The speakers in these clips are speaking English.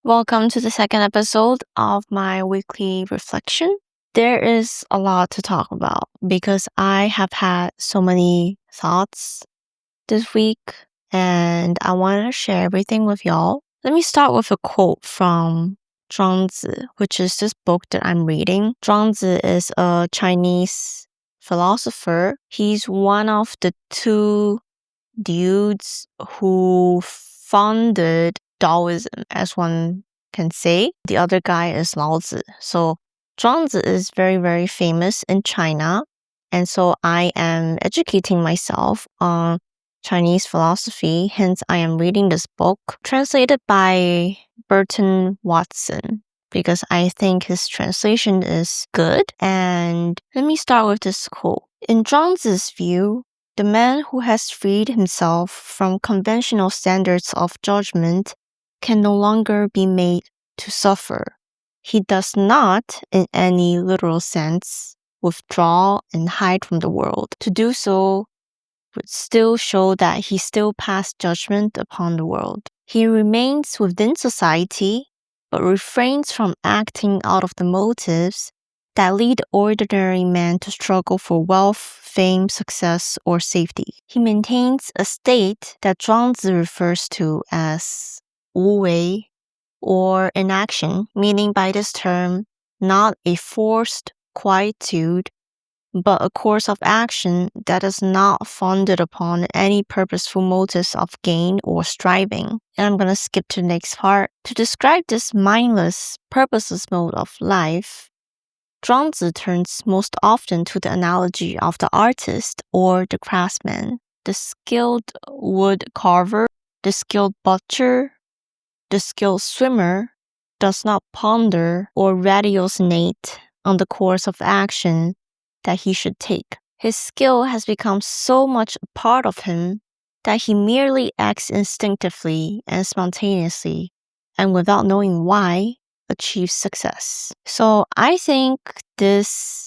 Welcome to the second episode of my weekly reflection. There is a lot to talk about because I have had so many thoughts this week and I want to share everything with y'all. Let me start with a quote from Zhuang Zi, which is this book that I'm reading. Zhuang Zi is a Chinese philosopher. He's one of the two dudes who founded Taoism, as one can say. The other guy is Lao Tzu. So Zhuang Zi is very, very famous in China. And so I am educating myself on Chinese philosophy. Hence, I am reading this book translated by Burton Watson because I think his translation is good. And let me start with this quote. In Zhuang Zi's view, the man who has freed himself from conventional standards of judgment can no longer be made to suffer. He does not, in any literal sense, withdraw and hide from the world. To do so would still show that he still passed judgment upon the world. He remains within society, but refrains from acting out of the motives that lead ordinary men to struggle for wealth, fame, success, or safety. He maintains a state that Zhuang Zi refers to as wu wei, or inaction, meaning by this term not a forced quietude, but a course of action that is not founded upon any purposeful motives of gain or striving. And I'm going to skip to the next part. To describe this mindless, purposeless mode of life, Zhuang Zi turns most often to the analogy of the artist or the craftsman, the skilled wood carver, the skilled butcher, the skilled swimmer does not ponder or ratiocinate on the course of action that he should take. His skill has become so much a part of him that he merely acts instinctively and spontaneously, and without knowing why, achieves success. So I think this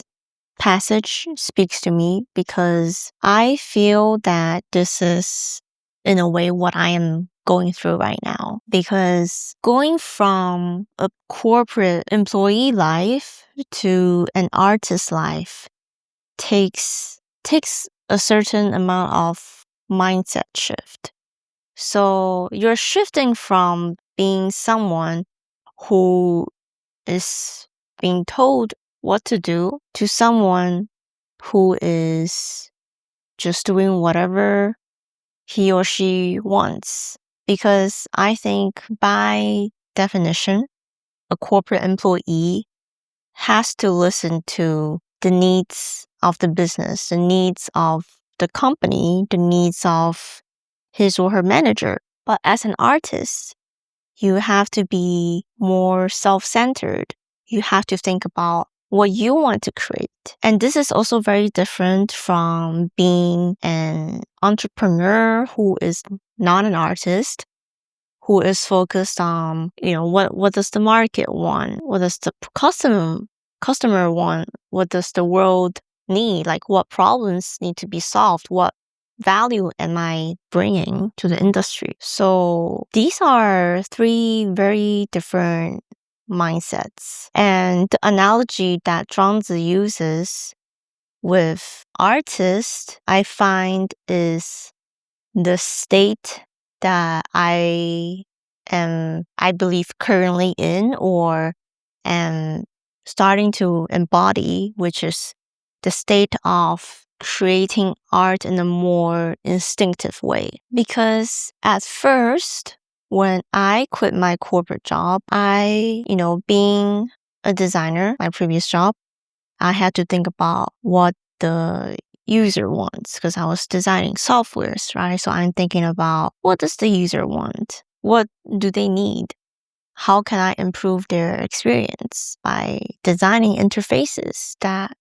passage speaks to me because I feel that this is, in a way, what I am going through right now. Because going from a corporate employee life to an artist life takes a certain amount of mindset shift. So you're shifting from being someone who is being told what to do to someone who is just doing whatever he or she wants. Because I think by definition, a corporate employee has to listen to the needs of the business, the needs of the company, the needs of his or her manager. But as an artist, you have to be more self-centered. You have to think about what you want to create. And this is also very different from being an entrepreneur who is not an artist, who is focused on, what does the market want? What does the customer want? What does the world need? Like, what problems need to be solved? What value am I bringing to the industry? So these are three very different mindsets. And the analogy that Zhuang Zi uses with artists, I find, is the state that I believe, currently in or am starting to embody, which is the state of creating art in a more instinctive way. Because at first, when I quit my corporate job, being a designer, my previous job, I had to think about what the user wants because I was designing softwares, right? So I'm thinking about, what does the user want? What do they need? How can I improve their experience by designing interfaces that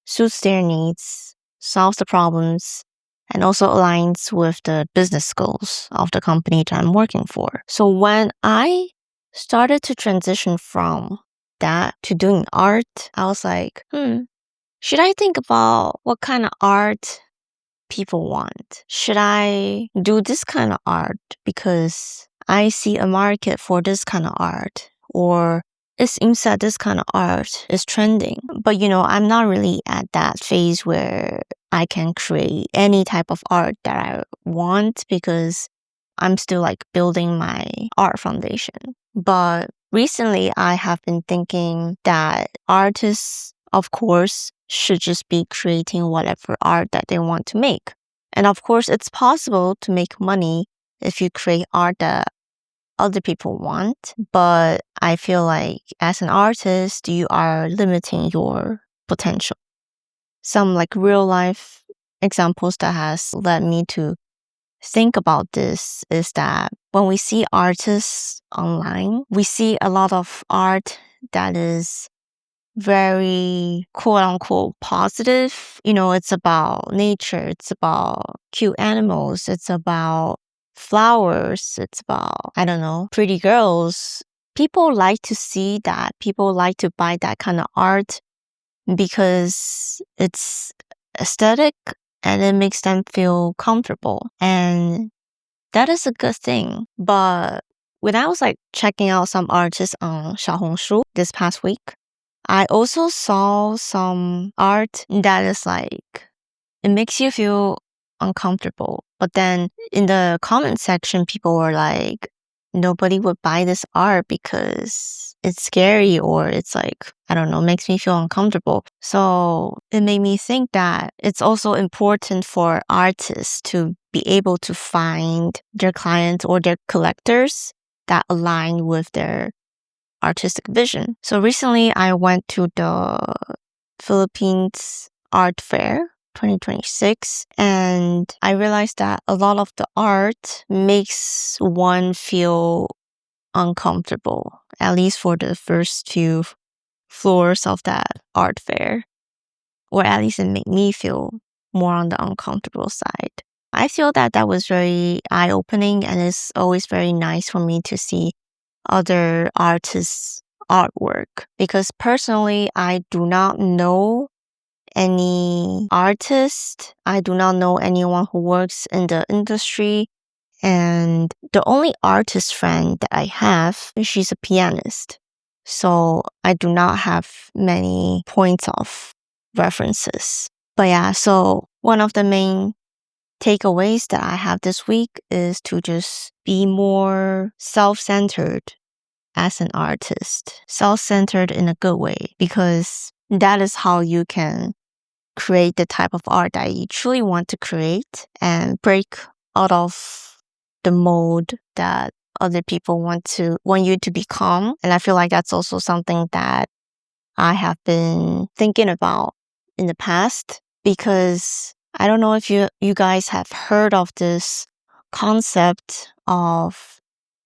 suits their needs, solves the problems, and also aligns with the business goals of the company that I'm working for. So when I started to transition from that to doing art, I was like, should I think about what kind of art people want? Should I do this kind of art because I see a market for this kind of art, or it seems that this kind of art is trending. But I'm not really at that phase where I can create any type of art that I want because I'm still like building my art foundation. But recently I have been thinking that artists, of course, should just be creating whatever art that they want to make. And of course, it's possible to make money if you create art that other people want. But I feel like as an artist, you are limiting your potential. Some like real life examples that has led me to think about this is that when we see artists online, we see a lot of art that is very quote unquote positive. It's about nature, it's about cute animals, it's about flowers, it's about, I don't know, pretty girls. People like to see that. People like to buy that kind of art because it's aesthetic and it makes them feel comfortable. And that is a good thing. But when I was like checking out some artists on 小红书 this past week, I also saw some art that is like, it makes you feel uncomfortable. But then in the comment section, people were like, nobody would buy this art because it's scary or it's like, I don't know, makes me feel uncomfortable. So it made me think that it's also important for artists to be able to find their clients or their collectors that align with their artistic vision. So recently I went to the Philippines Art Fair 2026, and I realized that a lot of the art makes one feel uncomfortable, at least for the first few floors of that art fair, or at least it made me feel more on the uncomfortable side. I feel that that was very eye-opening, and it's always very nice for me to see other artists' artwork, because personally I do not know any artist. I do not know anyone who works in the industry. And the only artist friend that I have, she's a pianist. So I do not have many points of references. But yeah, so one of the main takeaways that I have this week is to just be more self-centered as an artist. Self-centered in a good way, because that is how you can create the type of art that you truly want to create and break out of the mold that other people want you to become. And I feel like that's also something that I have been thinking about in the past, because I don't know if you guys have heard of this concept of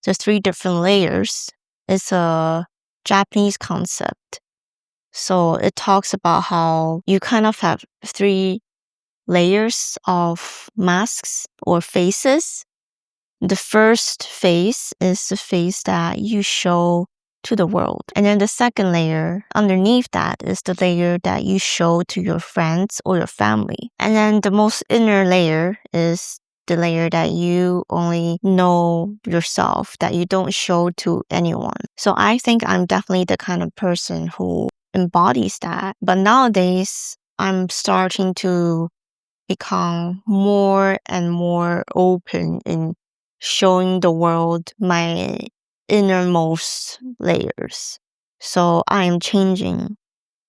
the 3 different layers. It's a Japanese concept. So it talks about how you kind of have 3 layers of masks or faces. The first face is the face that you show to the world. And then the second layer underneath that is the layer that you show to your friends or your family. And then the most inner layer is the layer that you only know yourself, that you don't show to anyone. So I think I'm definitely the kind of person who embodies that. But nowadays, I'm starting to become more and more open in showing the world my innermost layers. So I am changing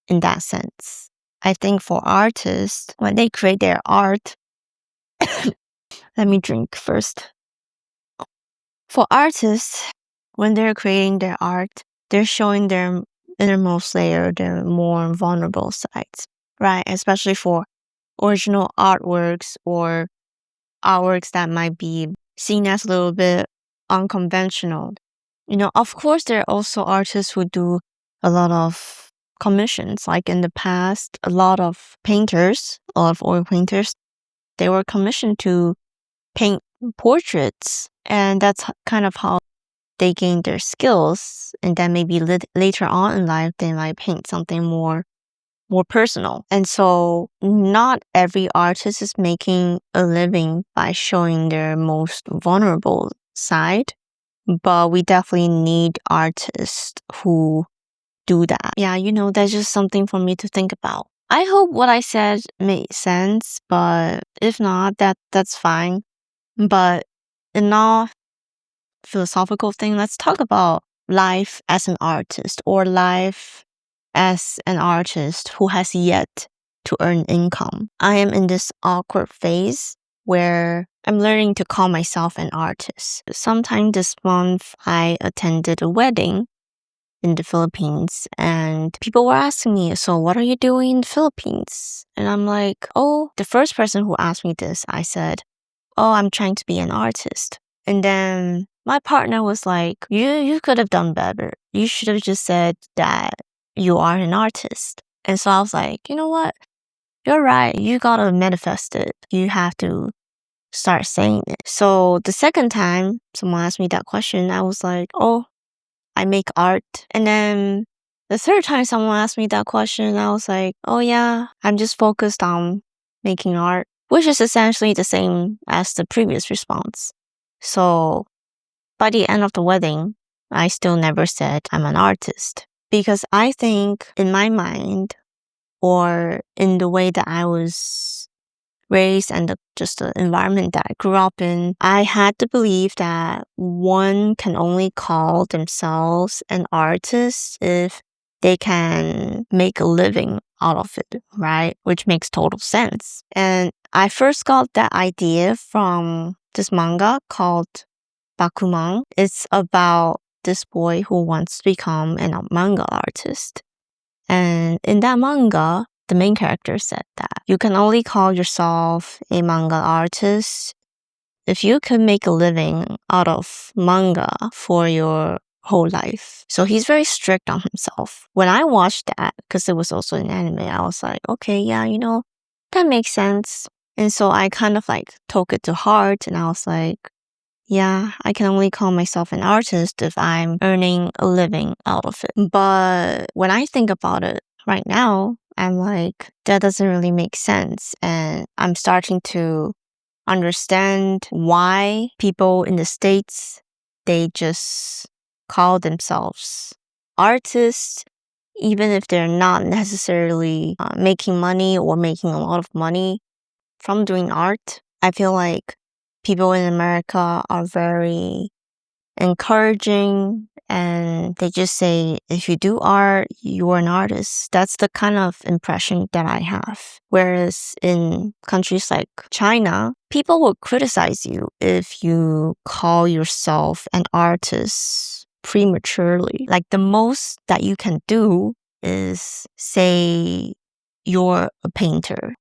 in that sense. I think for artists, when they create their art, let me drink first. For artists, when they're creating their art, they're showing their innermost layer, their more vulnerable sides, right? Especially for original artworks or artworks that might be seen as a little bit unconventional. Of course, there are also artists who do a lot of commissions. Like in the past, a lot of oil painters, they were commissioned to paint portraits. And that's kind of how they gain their skills. And then maybe later on in life, they might paint something more personal. And so not every artist is making a living by showing their most vulnerable side. but we definitely need artists who do that. Yeah, that's just something for me to think about. I hope what I said made sense, but if not, that's fine. But in all philosophical thing, let's talk about life as an artist or life as an artist who has yet to earn income. I am in this awkward phase where I'm learning to call myself an artist. Sometime this month, I attended a wedding in the Philippines and people were asking me, so what are you doing in the Philippines? And I'm like, the first person who asked me this, I said, I'm trying to be an artist. And then my partner was like, you could have done better. You should have just said that you are an artist. And so I was like, you know what? You're right. You gotta manifest it. You have to start saying it. So the second time someone asked me that question, I was like, I make art. And then the third time someone asked me that question, I was like, yeah, I'm just focused on making art, which is essentially the same as the previous response. So by the end of the wedding, I still never said I'm an artist because I think in my mind or in the way that I was raised and just the environment that I grew up in, I had to believe that one can only call themselves an artist if they can make a living out of it, right? Which makes total sense. And I first got that idea from this manga called Bakuman. It's about this boy who wants to become a manga artist. And in that manga, the main character said that you can only call yourself a manga artist if you can make a living out of manga for your whole life. So he's very strict on himself. When I watched that, because it was also an anime, I was like, okay, yeah, that makes sense. And so I kind of like took it to heart and I was like, yeah, I can only call myself an artist if I'm earning a living out of it. But when I think about it right now, I'm like, that doesn't really make sense. And I'm starting to understand why people in the States, they just call themselves artists, even if they're not necessarily making money or making a lot of money from doing art. I feel like people in America are very encouraging and they just say, if you do art, you're an artist. That's the kind of impression that I have. Whereas in countries like China, people will criticize you if you call yourself an artist prematurely. Like the most that you can do is say you're a painter.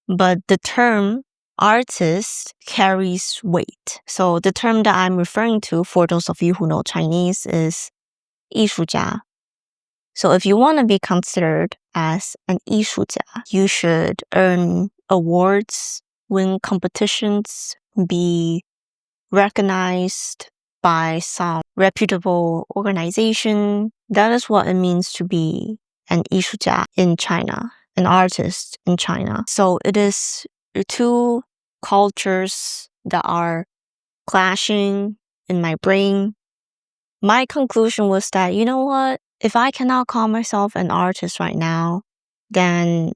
But the term artist carries weight. So the term that I'm referring to for those of you who know Chinese is 艺术家. So if you want to be considered as an 艺术家, you should earn awards, win competitions, be recognized by some reputable organization. That is what it means to be an 艺术家 in China, an artist in China. So it is two cultures that are clashing in my brain. My conclusion was that, you know what? If I cannot call myself an artist right now, then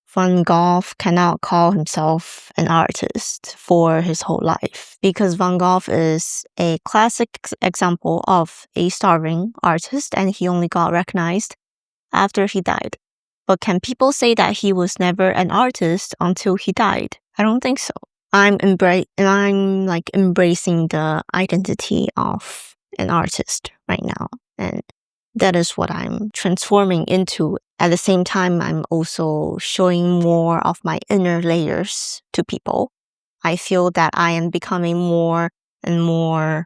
Van Gogh cannot call himself an artist for his whole life, because Van Gogh is a classic example of a starving artist and he only got recognized after he died. But can people say that he was never an artist until he died? I don't think so. I'm like embracing the identity of an artist right now, and that is what I'm transforming into. At the same time, I'm also showing more of my inner layers to people. I feel that I am becoming more and more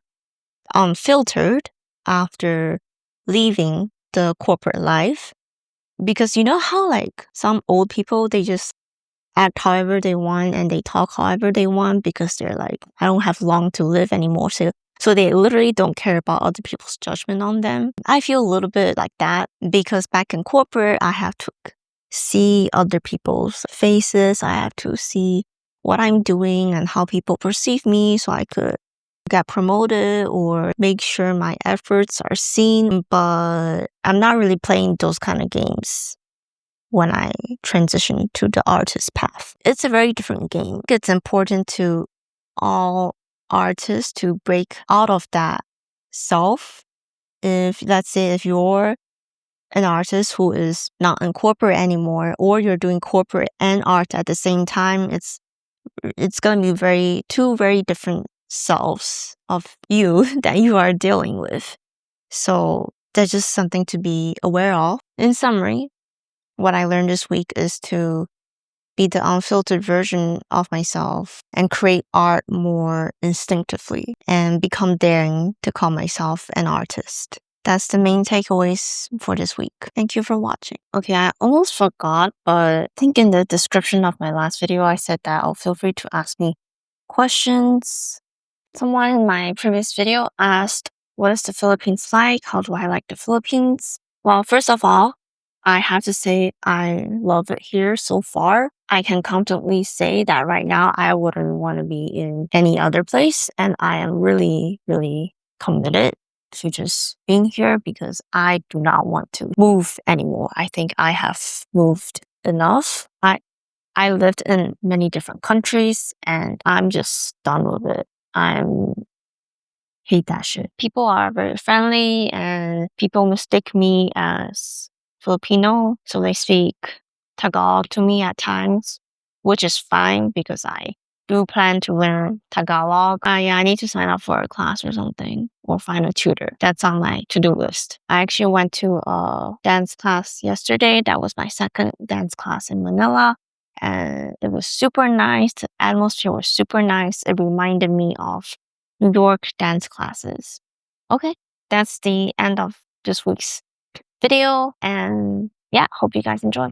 unfiltered after leaving the corporate life. Because you know how like some old people, they just act however they want and they talk however they want because they're like, I don't have long to live anymore. So they literally don't care about other people's judgment on them. I feel a little bit like that because back in corporate, I have to see other people's faces. I have to see what I'm doing and how people perceive me so I could get promoted or make sure my efforts are seen, but I'm not really playing those kind of games when I transition to the artist path. It's a very different game. It's important to all artists to break out of that self. If let's say if you're an artist who is not in corporate anymore, or you're doing corporate and art at the same time, it's going to be two very different selves of you that you are dealing with. So that's just something to be aware of. In summary, what I learned this week is to be the unfiltered version of myself and create art more instinctively and become daring to call myself an artist. That's the main takeaways for this week. Thank you for watching. Okay, I almost forgot, but I think in the description of my last video, I said that feel free to ask me questions. Someone in my previous video asked, what is the Philippines like? How do I like the Philippines? Well, first of all, I have to say I love it here so far. I can confidently say that right now I wouldn't want to be in any other place, and I am really, really committed to just being here because I do not want to move anymore. I think I have moved enough. I lived in many different countries and I'm just done with it. I hate that shit. People are very friendly and people mistake me as Filipino, so they speak Tagalog to me at times, which is fine because I do plan to learn Tagalog. I need to sign up for a class or something or find a tutor. That's on my to-do list. I actually went to a dance class yesterday. That was my second dance class in Manila. And it was super nice. The atmosphere was super nice. It reminded me of New York dance classes. Okay, that's the end of this week's video. And yeah, hope you guys enjoy.